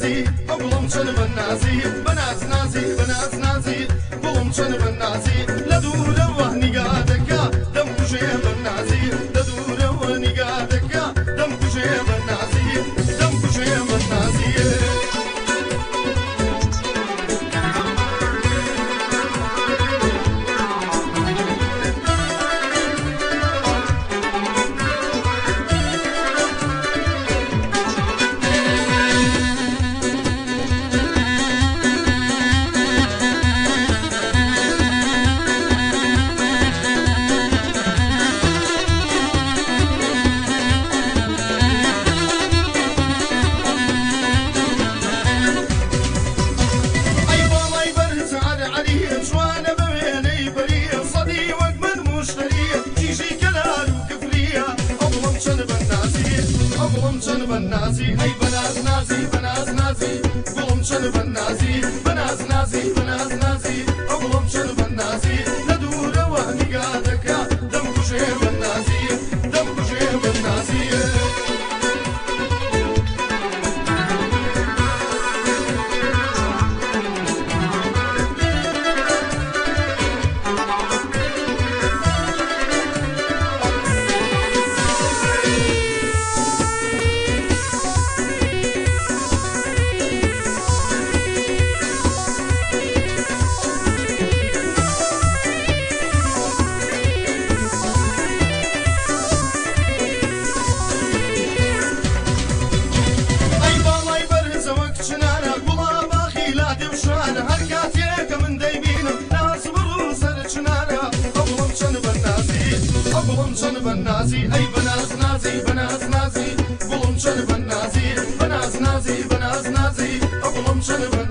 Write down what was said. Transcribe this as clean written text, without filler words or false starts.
نازی ئەوڵم چەند بە نازی بەناز نازی بەناز نازی گوڵم چەند بە نازی لە دوورەوە نیگا دەکا دەم کوژێ بە نازی لە دوورەوە نیگا دەکا دەم کوژێ بە نازی دەم کوژێ بە نازی بنازي هي بناز نازي بناز نازي قوم شن بنازي بناز نازي بناز نازي قوم شن بنازي ندور وهني قادك دم كشي بنازي دم كشي بنازي قوم شن بنازي اي بناز نازي بناز نازي قوم شن بنازي بناز نازي بناز نازي قوم شن